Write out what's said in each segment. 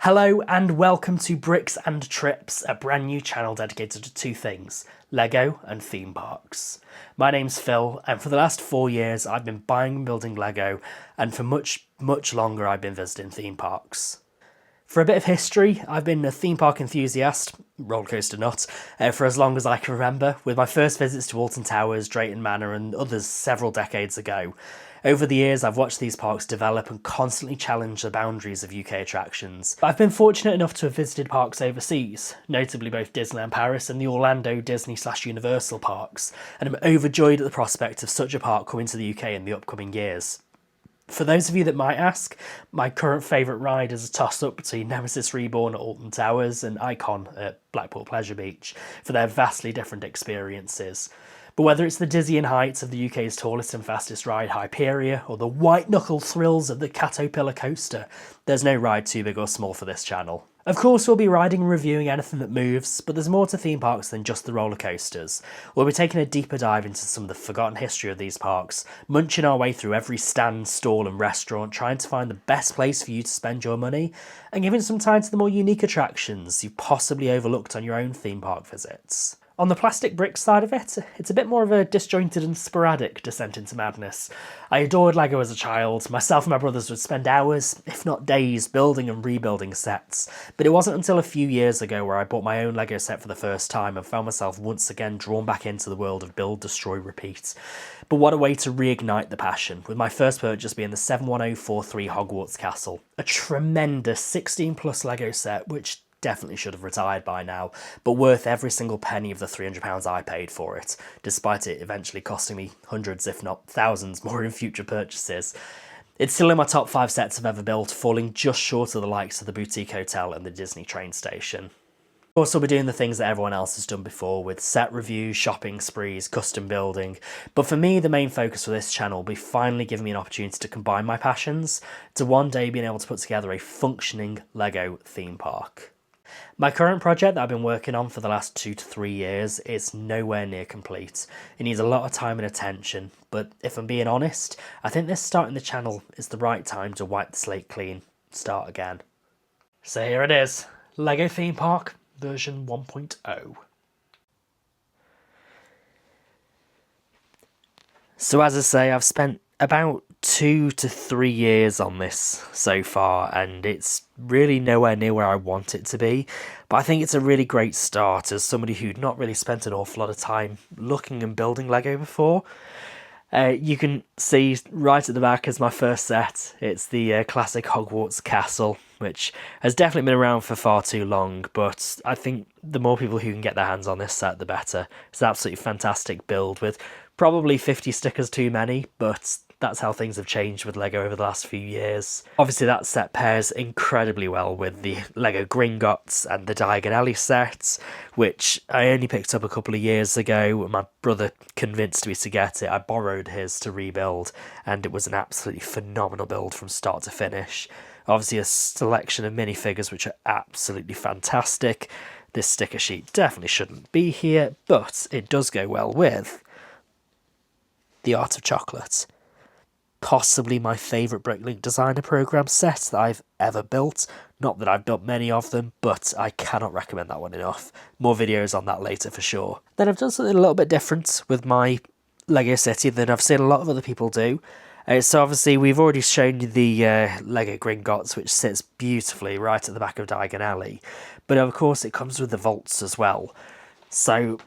Hello and welcome to Bricks and Trips, a brand new channel dedicated to two things, Lego and theme parks. My name's Phil, and for the last 4 years I've been buying and building Lego, and for much longer I've been visiting theme parks. For a bit of history, I've been a theme park enthusiast, rollercoaster nut, for as long as I can remember, with my first visits to Alton Towers, Drayton Manor and others several decades ago. Over the years, I've watched these parks develop and constantly challenge the boundaries of UK attractions. I've been fortunate enough to have visited parks overseas, notably both Disneyland Paris and the Orlando Disney/Universal parks, and I'm overjoyed at the prospect of such a park coming to the UK in the upcoming years. For those of you that might ask, my current favourite ride is a toss-up between Nemesis Reborn at Alton Towers and Icon at Blackpool Pleasure Beach, for their vastly different experiences. But whether it's the dizzying heights of the UK's tallest and fastest ride, Hyperia, or the white-knuckle thrills of the Caterpillar coaster, there's no ride too big or small for this channel. Of course, we'll be riding and reviewing anything that moves, but there's more to theme parks than just the roller coasters. We'll be taking a deeper dive into some of the forgotten history of these parks, munching our way through every stand, stall and restaurant, trying to find the best place for you to spend your money, and giving some time to the more unique attractions you possibly overlooked on your own theme park visits. On the plastic brick side of it, it's a bit more of a disjointed and sporadic descent into madness. I adored Lego as a child. Myself and my brothers would spend hours, if not days, building and rebuilding sets. But it wasn't until a few years ago where I bought my own Lego set for the first time and found myself once again drawn back into the world of build, destroy, repeat. But what a way to reignite the passion, with my first purchase being the 71043 Hogwarts Castle. A tremendous 16 plus Lego set, which definitely should have retired by now, but worth every single penny of the £300 I paid for it, despite it eventually costing me hundreds if not thousands more in future purchases. It's still in my top 5 sets I've ever built, falling just short of the likes of the Boutique Hotel and the Disney train station. Of course, I'll be doing the things that everyone else has done before, with set reviews, shopping sprees, custom building, but for me the main focus for this channel will be finally giving me an opportunity to combine my passions, to one day being able to put together a functioning Lego theme park. My current project that I've been working on for the last 2 to 3 years is nowhere near complete. It needs a lot of time and attention, but if I'm being honest, I think this starting the channel is the right time to wipe the slate clean, start again. So here it is, Lego Theme Park version 1.0. So as I say, I've spent about 2 to 3 years on this so far, and it's really nowhere near where I want it to be, but I think it's a really great start as somebody who'd not really spent an awful lot of time looking and building Lego before. You can see right at the back is my first set. It's the classic Hogwarts Castle, which has definitely been around for far too long, but I think the more people who can get their hands on this set, the better. It's an absolutely fantastic build with probably 50 stickers too many, but that's how things have changed with Lego over the last few years. Obviously that set pairs incredibly well with the Lego Gringotts and the Diagon Alley sets, which I only picked up a couple of years ago. My brother convinced me to get it. I borrowed his to rebuild, and it was an absolutely phenomenal build from start to finish. Obviously a selection of minifigures which are absolutely fantastic. This sticker sheet definitely shouldn't be here, but it does go well with the Art of Chocolate. Possibly my favourite Bricklink Designer Programme set that I've ever built. Not that I've built many of them, but I cannot recommend that one enough. More videos on that later for sure. Then I've done something a little bit different with my Lego City than I've seen a lot of other people do. So obviously we've already shown you the Lego Gringotts, which sits beautifully right at the back of Diagon Alley. But of course it comes with the vaults as well. So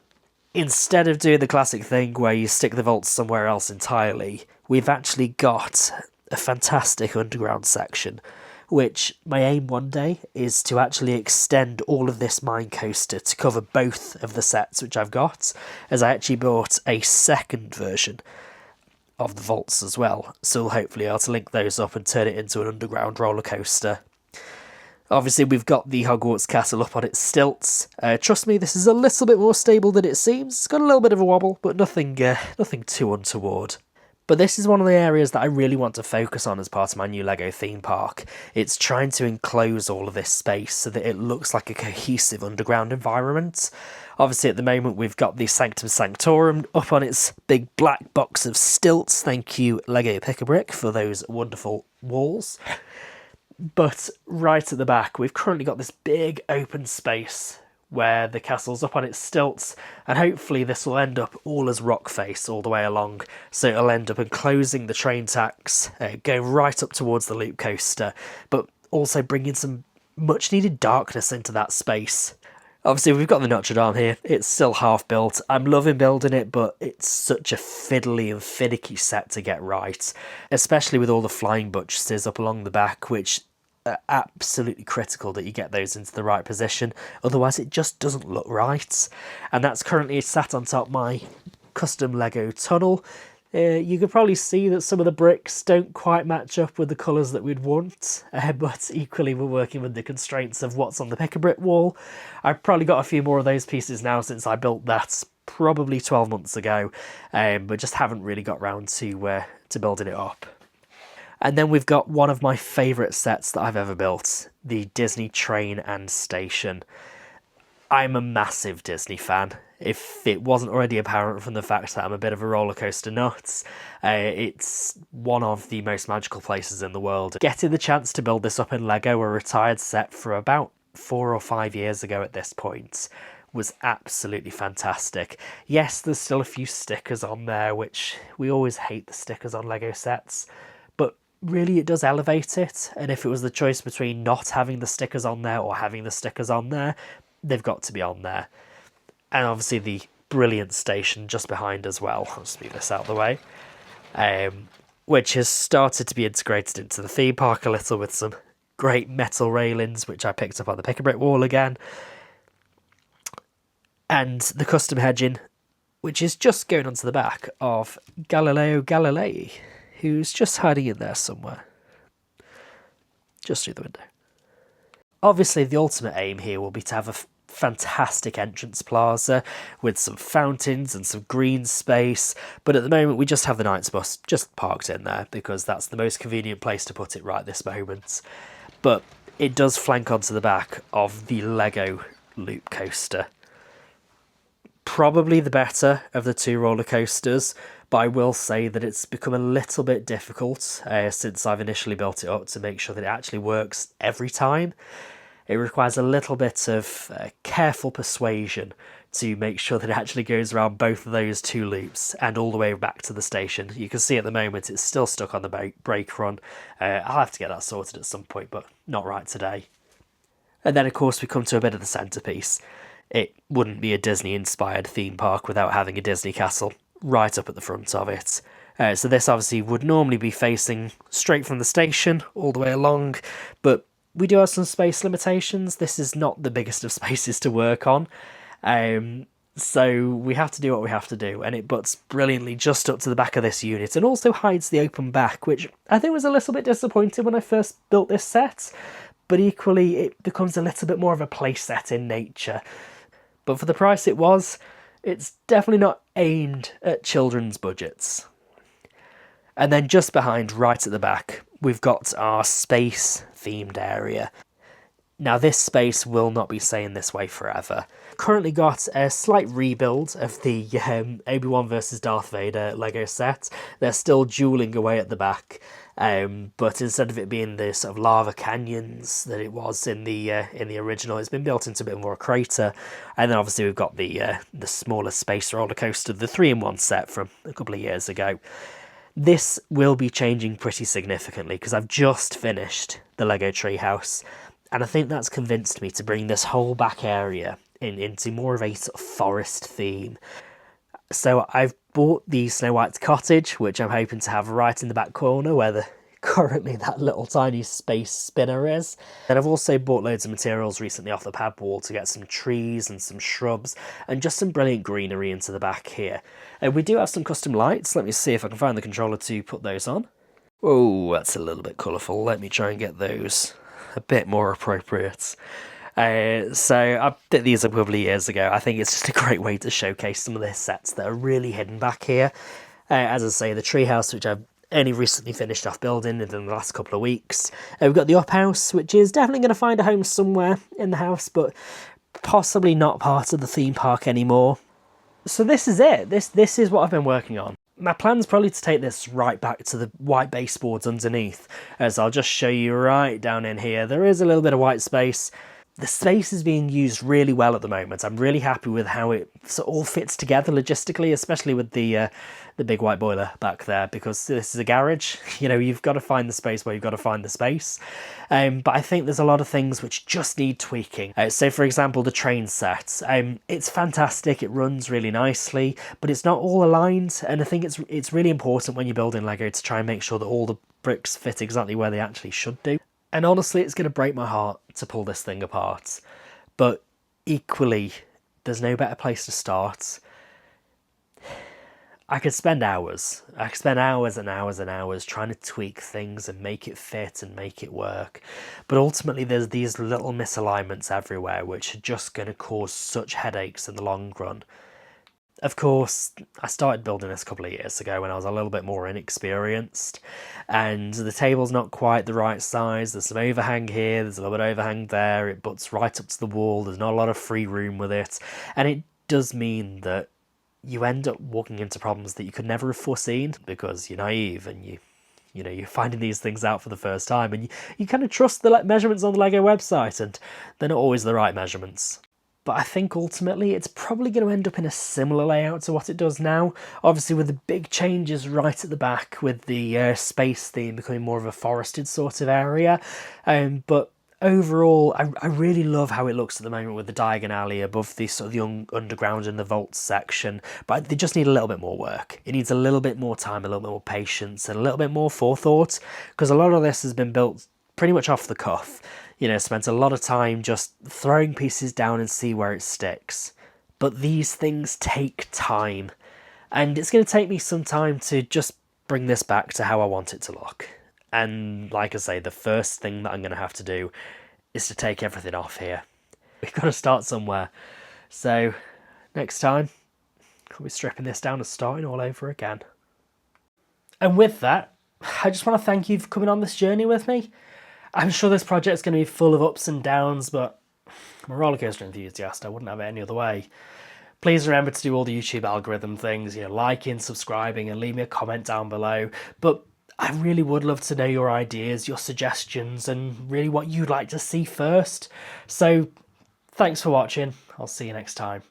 instead of doing the classic thing where you stick the vaults somewhere else entirely, we've actually got a fantastic underground section, which my aim one day is to actually extend all of this mine coaster to cover both of the sets which I've got, as I actually bought a second version of the vaults as well, so hopefully I'll link those up and turn it into an underground roller coaster. Obviously we've got the Hogwarts Castle up on its stilts. Trust me, this is a little bit more stable than it seems. It's got a little bit of a wobble, but nothing too untoward. But this is one of the areas that I really want to focus on as part of my new Lego theme park. It's trying to enclose all of this space so that it looks like a cohesive underground environment. Obviously at the moment we've got the Sanctum Sanctorum up on its big black box of stilts. Thank you Lego Pick-a-Brick for those wonderful walls. But right at the back, we've currently got this big open space where the castle's up on its stilts, and hopefully this will end up all as rock face all the way along, so it'll end up enclosing the train tracks, go right up towards the loop coaster, but also bringing some much needed darkness into that space. Obviously, we've got the Notre Dame here. It's still half built. I'm loving building it, but it's such a fiddly and finicky set to get right, especially with all the flying buttresses up along the back, which are absolutely critical that you get those into the right position. Otherwise, it just doesn't look right. And that's currently sat on top my custom Lego tunnel. You could probably see that some of the bricks don't quite match up with the colours that we'd want, but equally we're working with the constraints of what's on the pick-a-brick wall. I've probably got a few more of those pieces now since I built that probably 12 months ago, but just haven't really got round to building it up. And then we've got one of my favourite sets that I've ever built, the Disney Train and Station. I'm a massive Disney fan. If it wasn't already apparent from the fact that I'm a bit of a roller coaster nut, it's one of the most magical places in the world. Getting the chance to build this up in Lego, a retired set for about 4 or 5 years ago at this point, was absolutely fantastic. Yes, there's still a few stickers on there, which we always hate the stickers on Lego sets, but really it does elevate it, and if it was the choice between not having the stickers on there or having the stickers on there, they've got to be on there. And obviously the brilliant station just behind as well. I'll just move this out of the way. Which has started to be integrated into the theme park a little with some great metal railings, which I picked up on the pick-a-brick wall again. And the custom hedging, which is just going onto the back of Galileo Galilei, who's just hiding in there somewhere. Just through the window. Obviously, the ultimate aim here will be to have a fantastic entrance plaza with some fountains and some green space, but at the moment we just have the Knights bus just parked in there because that's the most convenient place to put it right this moment. But it does flank onto the back of the Lego loop coaster. Probably the better of the two roller coasters, but I will say that it's become a little bit difficult since I've initially built it up to make sure that it actually works every time. It requires a little bit of careful persuasion to make sure that it actually goes around both of those two loops and all the way back to the station. You can see at the moment it's still stuck on the brake run. I'll have to get that sorted at some point, but not right today. And then of course we come to a bit of the centrepiece. It wouldn't be a Disney-inspired theme park without having a Disney castle right up at the front of it. So this obviously would normally be facing straight from the station all the way along, but we do have some space limitations. This is not the biggest of spaces to work on. So we have to do what we have to do, and it butts brilliantly just up to the back of this unit and also hides the open back, which I think was a little bit disappointing when I first built this set, but equally it becomes a little bit more of a play set in nature. But for the price it was, it's definitely not aimed at children's budgets. And then just behind, right at the back, we've got our space-themed area. Now this space will not be staying this way forever. Currently got a slight rebuild of the Obi-Wan vs Darth Vader Lego set. They're still dueling away at the back, but instead of it being the sort of lava canyons that it was in the original, it's been built into a bit more a crater. And then obviously we've got the smaller space roller coaster, the 3-in-1 set from a couple of years ago. This will be changing pretty significantly because I've just finished the Lego Treehouse, and I think that's convinced me to bring this whole back area into more of a sort of forest theme. So I've bought the Snow White's cottage, which I'm hoping to have right in the back corner where currently that little tiny space spinner is. And I've also bought loads of materials recently off the pad wall to get some trees and some shrubs and just some brilliant greenery into the back here. We do have some custom lights. Let me see if I can find the controller to put those on. Oh, that's a little bit colourful. Let me try and get those a bit more appropriate. So I did these a couple of years ago. I think it's just a great way to showcase some of the sets that are really hidden back here. As I say, the treehouse, which I've only recently finished off building in the last couple of weeks. We've got the up house, which is definitely going to find a home somewhere in the house, but possibly not part of the theme park anymore. So this is it. This is what I've been working on. my plan's probably to take this right back to the white baseboards underneath, as I'll just show you right down in here. There is a little bit of white space. The space is being used really well at the moment. I'm really happy with how it sort of all fits together logistically, especially with the big white boiler back there, because this is a garage. You know, you've got to find the space where you've got to find the space. But I think there's a lot of things which just need tweaking. So, for example, the train set. It's fantastic. It runs really nicely, but it's not all aligned. And I think it's really important when you're building Lego to try and make sure that all the bricks fit exactly where they actually should do. And honestly, it's going to break my heart to pull this thing apart. But equally, there's no better place to start. I could spend hours. I could spend hours and hours and hours trying to tweak things and make it fit and make it work. But ultimately, there's these little misalignments everywhere, which are just going to cause such headaches in the long run. Of course, I started building this a couple of years ago when I was a little bit more inexperienced, and the table's not quite the right size. There's some overhang here, there's a little bit of overhang there, it butts right up to the wall, there's not a lot of free room with it, and it does mean that you end up walking into problems that you could never have foreseen because you're naive and you're finding these things out for the first time, and you kind of trust the measurements on the Lego website, and they're not always the right measurements. But I think ultimately it's probably going to end up in a similar layout to what it does now. Obviously with the big changes right at the back with the space theme becoming more of a forested sort of area. But overall, I really love how it looks at the moment with the Diagon Alley above the sort of the underground and the vault section. But they just need a little bit more work. It needs a little bit more time, a little bit more patience, and a little bit more forethought. Because a lot of this has been built pretty much off the cuff. You know, spent a lot of time just throwing pieces down and see where it sticks. But these things take time. And it's going to take me some time to just bring this back to how I want it to look. And like I say, the first thing that I'm going to have to do is to take everything off here. We've got to start somewhere. So, next time, I'll be stripping this down and starting all over again. And with that, I just want to thank you for coming on this journey with me. I'm sure this project's going to be full of ups and downs, but I'm a rollercoaster enthusiast. I wouldn't have it any other way. Please remember to do all the YouTube algorithm things, liking, subscribing, and leave me a comment down below. But I really would love to know your ideas, your suggestions, and really what you'd like to see first. So, thanks for watching. I'll see you next time.